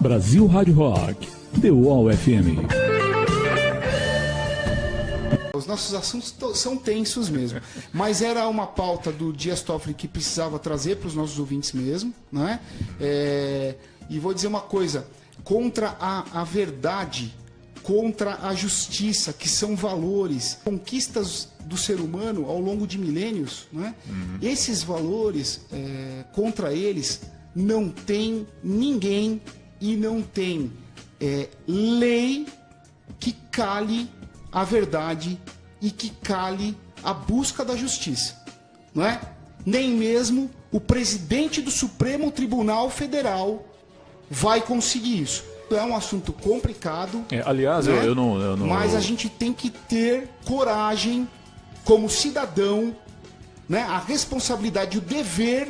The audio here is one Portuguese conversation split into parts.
Brasil Rádio Rock, The Wall FM. Os nossos assuntos são tensos mesmo, mas era uma pauta do Dias Toffoli que precisava trazer para os nossos ouvintes mesmo, né? E vou dizer uma coisa, contra a verdade, contra a justiça, que são valores, conquistas do ser humano ao longo de milênios, né? Esses valores, contra eles, não tem ninguém e não tem lei que cale a verdade e que cale a busca da justiça, não é? Nem mesmo o presidente do Supremo Tribunal Federal vai conseguir isso. É um assunto complicado. Aliás, né? eu não... Mas a gente tem que ter coragem, como cidadão, né? A responsabilidade, o dever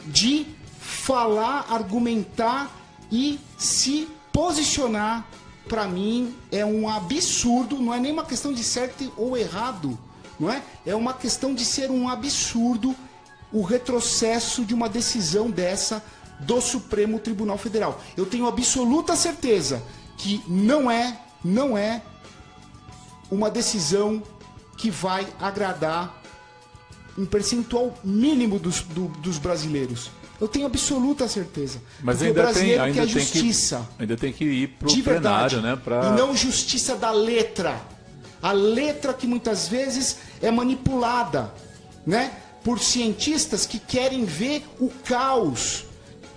de falar, argumentar e se posicionar. Para mim é um absurdo, não é nem uma questão de certo ou errado, não é? É uma questão de ser um absurdo o retrocesso de uma decisão dessa do Supremo Tribunal Federal. Eu tenho absoluta certeza que não é uma decisão que vai agradar um percentual mínimo dos brasileiros. Eu tenho absoluta certeza. Mas porque ainda o brasileiro ainda quer tem justiça. Ainda tem que ir pro de verdade, plenário, né? E não justiça da letra. A letra que muitas vezes é manipulada, né? Por cientistas que querem ver o caos,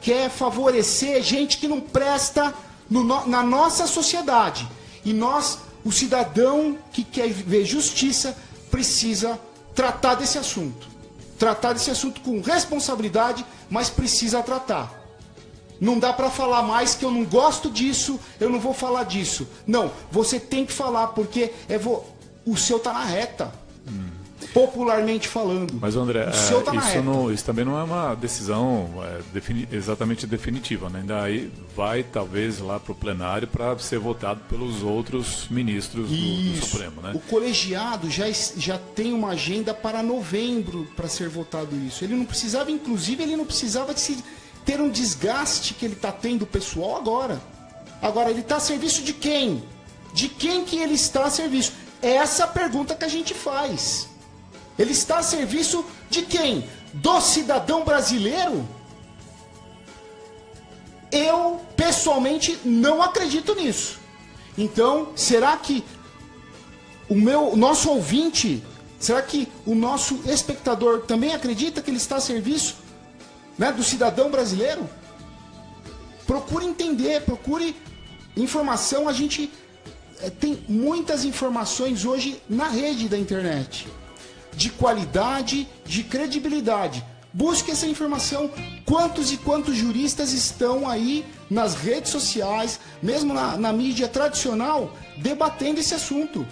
quer favorecer gente que não presta na nossa sociedade. E nós, o cidadão que quer ver justiça, precisa tratar desse assunto. Tratar desse assunto com responsabilidade, mas precisa tratar. Não dá para falar mais que eu não gosto disso, eu não vou falar disso. Não, você tem que falar, porque o seu tá na reta. Popularmente falando. Mas, André, o seu tá na reta. Isso também não é uma decisão exatamente definitiva, né? Ainda aí vai, talvez, lá para o plenário para ser votado pelos outros ministros do Supremo, né? O colegiado já tem uma agenda para novembro para ser votado isso. Ele não precisava, inclusive, ter um desgaste que ele está tendo pessoal agora. Agora, ele está a serviço de quem? De quem que ele está a serviço? Essa é a pergunta que a gente faz. Ele está a serviço de quem? Do cidadão brasileiro? Eu, pessoalmente, não acredito nisso. Então, será que o nosso ouvinte, será que o nosso espectador também acredita que ele está a serviço, né, do cidadão brasileiro? Procure entender, procure informação. A gente tem muitas informações hoje na rede da internet, de qualidade, de credibilidade. Busque essa informação. Quantos e quantos juristas estão aí nas redes sociais, mesmo na mídia tradicional, debatendo esse assunto?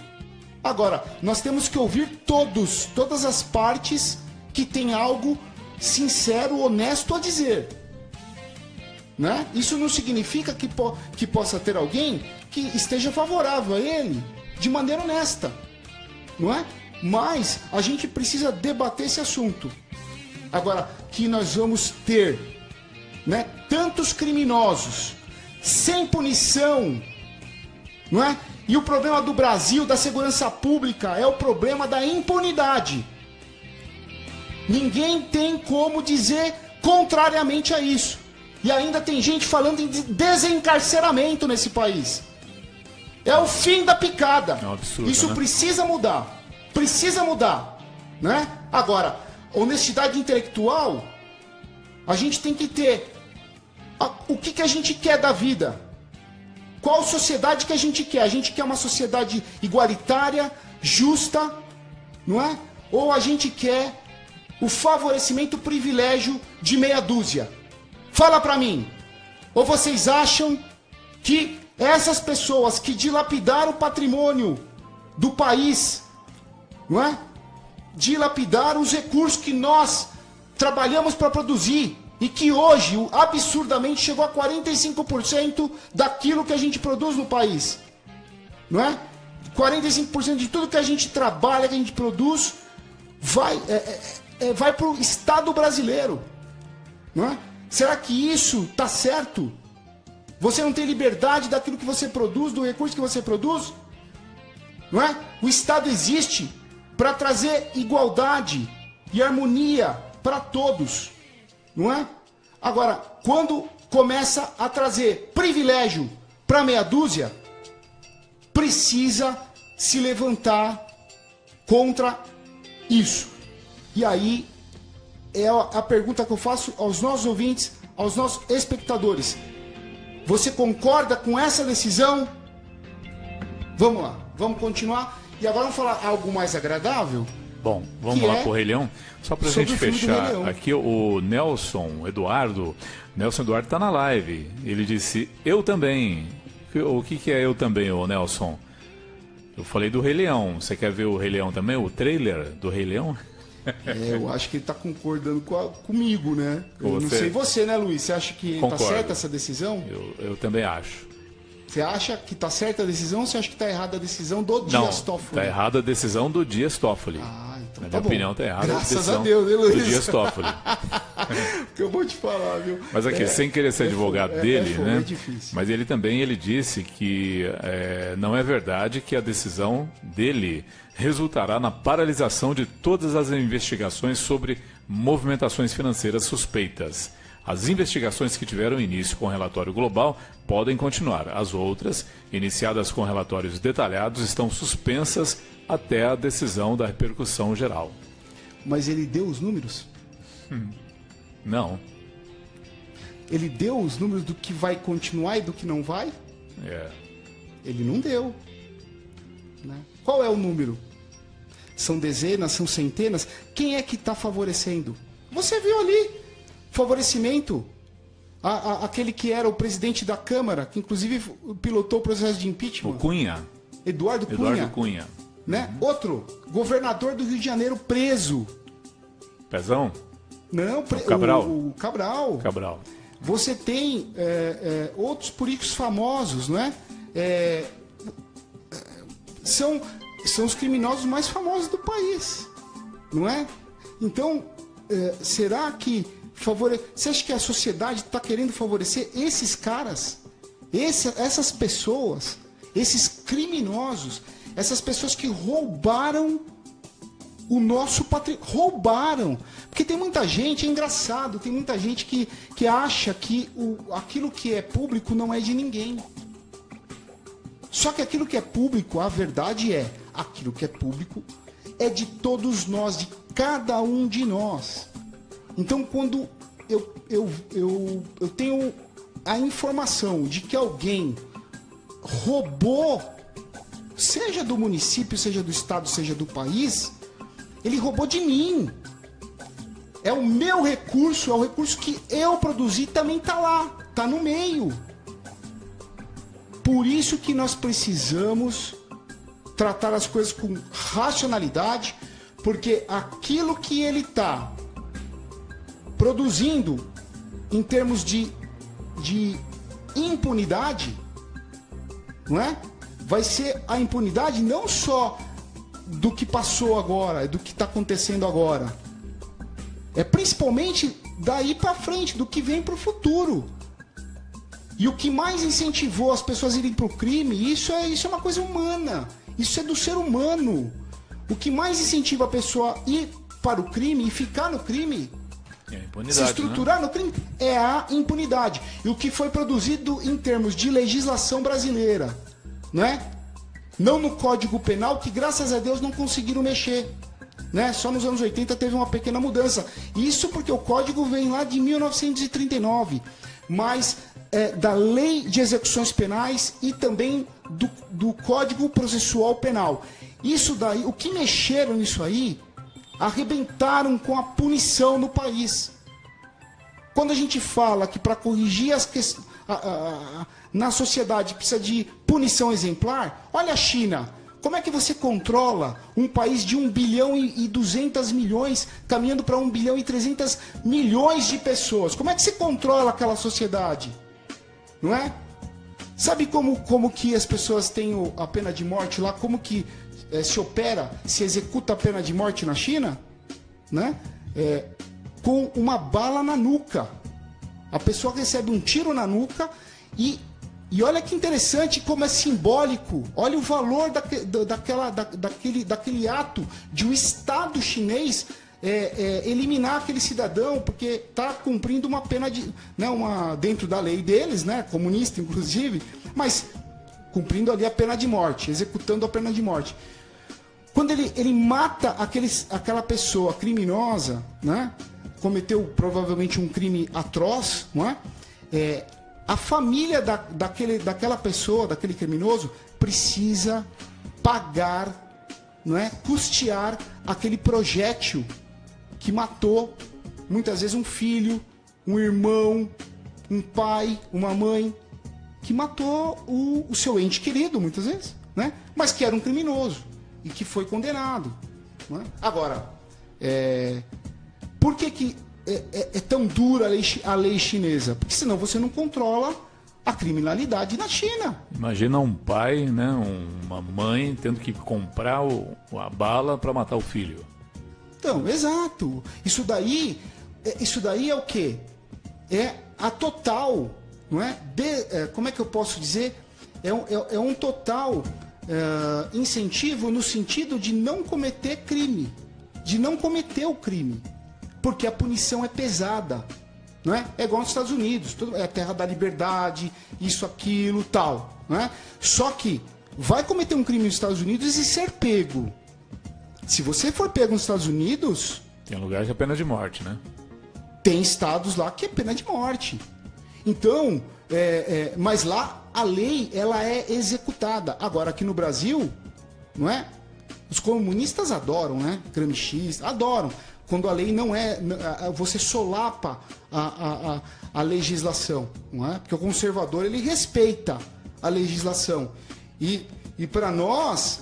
Agora, nós temos que ouvir todas as partes que têm algo sincero, honesto a dizer, né? Isso não significa que possa ter alguém que esteja favorável a ele de maneira honesta, não é? Mas a gente precisa debater esse assunto. Agora, que nós vamos ter, né, tantos criminosos sem punição, não é? E o problema do Brasil, da segurança pública, é o problema da impunidade. Ninguém tem como dizer contrariamente a isso. E ainda tem gente falando em desencarceramento nesse país. É o fim da picada. É um absurdo, isso, né? precisa mudar. Precisa mudar, né? Agora, honestidade intelectual, a gente tem que ter o que a gente quer da vida. Qual sociedade que a gente quer? A gente quer uma sociedade igualitária, justa, não é? Ou a gente quer o favorecimento, o privilégio de meia dúzia? Fala pra mim. Ou vocês acham que essas pessoas que dilapidaram o patrimônio do país, não é? Dilapidaram os recursos que nós trabalhamos para produzir e que hoje, absurdamente, chegou a 45% daquilo que a gente produz no país, não é? 45% de tudo que a gente trabalha, que a gente produz, vai para o Estado brasileiro, não é? Será que isso está certo? Você não tem liberdade daquilo que você produz, do recurso que você produz? Não é? O Estado existe para trazer igualdade e harmonia para todos. Não é? Agora, quando começa a trazer privilégio para meia dúzia, precisa se levantar contra isso. E aí é a pergunta que eu faço aos nossos ouvintes, aos nossos espectadores. Você concorda com essa decisão? Vamos lá, vamos continuar. E agora vamos falar algo mais agradável? Bom, vamos lá pro Rei Leão. Só pra gente fechar aqui, o Nelson Eduardo está na live. Ele disse, eu também. O que é eu também, ô Nelson? Eu falei do Rei Leão. Você quer ver o Rei Leão também? O trailer do Rei Leão? Eu acho que ele está concordando comigo, né? Eu não sei você, né, Luiz? Você acha que está certa essa decisão? Eu também acho. Você acha que está certa a decisão ou você acha que está errada a decisão do Dias Toffoli? Está errada a decisão do Dias Toffoli. Então na minha opinião, está errada Graças a decisão a Deus, né, Luiz? do Dias Toffoli. Que eu vou te falar, viu? Mas aqui, sem querer ser advogado dele, né? É difícil. Mas ele também disse que não é verdade que a decisão dele resultará na paralisação de todas as investigações sobre movimentações financeiras suspeitas. As investigações que tiveram início com o relatório global podem continuar. As outras, iniciadas com relatórios detalhados, estão suspensas até a decisão da repercussão geral. Mas ele deu os números? Não. Ele deu os números do que vai continuar e do que não vai? Ele não deu. Né? Qual é o número? São dezenas, são centenas? Quem é que está favorecendo? Você viu ali. Favorecimento. Aquele que era o presidente da Câmara, que inclusive pilotou o processo de impeachment. O Cunha. Eduardo Cunha. Né? Outro, governador do Rio de Janeiro preso. Pezão? Não, Cabral. O Cabral. Cabral. Você tem outros políticos famosos, não é? São os criminosos mais famosos do país, não é? Então, será que você acha que a sociedade está querendo favorecer esses caras, essas pessoas, esses criminosos, essas pessoas que roubaram o nosso patrimônio? Roubaram. Porque tem muita gente, é engraçado, tem muita gente que acha que aquilo que é público não é de ninguém. Só que aquilo que é público, a verdade é, aquilo que é público é de todos nós, de cada um de nós. Então, quando eu tenho a informação de que alguém roubou, seja do município, seja do estado, seja do país, ele roubou de mim. É o meu recurso, é o recurso que eu produzi, também está lá, está no meio. Por isso que nós precisamos tratar as coisas com racionalidade, porque aquilo que ele está produzindo em termos de impunidade, não é? Vai ser a impunidade não só do que passou agora, do que está acontecendo agora, é principalmente daí para frente, do que vem para o futuro. E o que mais incentivou as pessoas a irem para o crime, isso é uma coisa humana, isso é do ser humano. O que mais incentiva a pessoa a ir para o crime e ficar no crime, se estruturar, né, no crime, é a impunidade. E o que foi produzido em termos de legislação brasileira, né? Não no Código Penal, que graças a Deus não conseguiram mexer, né? Só nos anos 80 teve uma pequena mudança. Isso porque o Código vem lá de 1939, mas da Lei de Execuções Penais e também do Código Processual Penal. Isso daí, o que mexeram nisso aí, arrebentaram com a punição no país. Quando a gente fala que para corrigir as questões na sociedade precisa de punição exemplar, olha a China. Como é que você controla um país de 1 bilhão e 200 milhões caminhando para 1 bilhão e 300 milhões de pessoas? Como é que você controla aquela sociedade? Não é? Sabe como que as pessoas têm a pena de morte lá? Como que se opera, se executa a pena de morte na China? Né? Com uma bala na nuca. A pessoa recebe um tiro na nuca e E olha que interessante como é simbólico. Olha o valor daquele ato de o Estado chinês eliminar aquele cidadão, porque está cumprindo uma pena de, né, dentro da lei deles, né, comunista inclusive, mas cumprindo ali a pena de morte, executando a pena de morte. Quando ele mata aquela pessoa criminosa, né, cometeu provavelmente um crime atroz, não é? A família daquela pessoa, daquele criminoso, precisa pagar, não é? Custear aquele projétil que matou, muitas vezes, um filho, um irmão, um pai, uma mãe, que matou o seu ente querido, muitas vezes, né? Mas que era um criminoso e que foi condenado. Não é? Agora, por que é tão dura a lei chinesa? Porque senão você não controla a criminalidade na China. Imagina um pai, né, uma mãe tendo que comprar a bala para matar o filho. Então, exato. Isso daí é o quê? É a total, não é? Como é que eu posso dizer? É um total incentivo no sentido de não cometer crime, de não cometer o crime, porque a punição é pesada, não é? É igual nos Estados Unidos, é a terra da liberdade, isso, aquilo, tal, não é? Só que vai cometer um crime nos Estados Unidos e ser pego. Se você for pego nos Estados Unidos... Tem lugar que é pena de morte, né? Tem estados lá que é pena de morte. Então, mas lá a lei ela é executada. Agora, aqui no Brasil, não é? Os comunistas adoram, né? Gramsci, adoram. Quando a lei não é... Você solapa a legislação, não é? Porque o conservador, ele respeita a legislação. E para nós...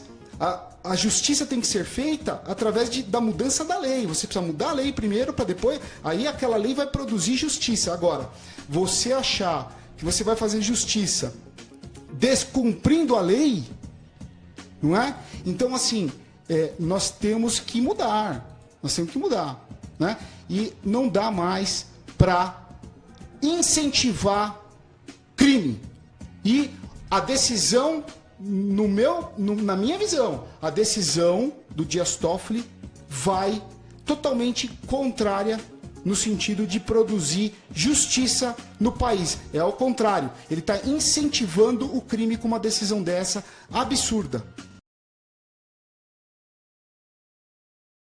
A justiça tem que ser feita através da mudança da lei. Você precisa mudar a lei primeiro para depois... Aí aquela lei vai produzir justiça. Agora, você achar que você vai fazer justiça descumprindo a lei, não é? Então, assim, nós temos que mudar. Nós temos que mudar, né? E não dá mais para incentivar crime. E a decisão... na minha visão, a decisão do Dias Toffoli vai totalmente contrária no sentido de produzir justiça no país. É ao contrário, ele está incentivando o crime com uma decisão dessa absurda.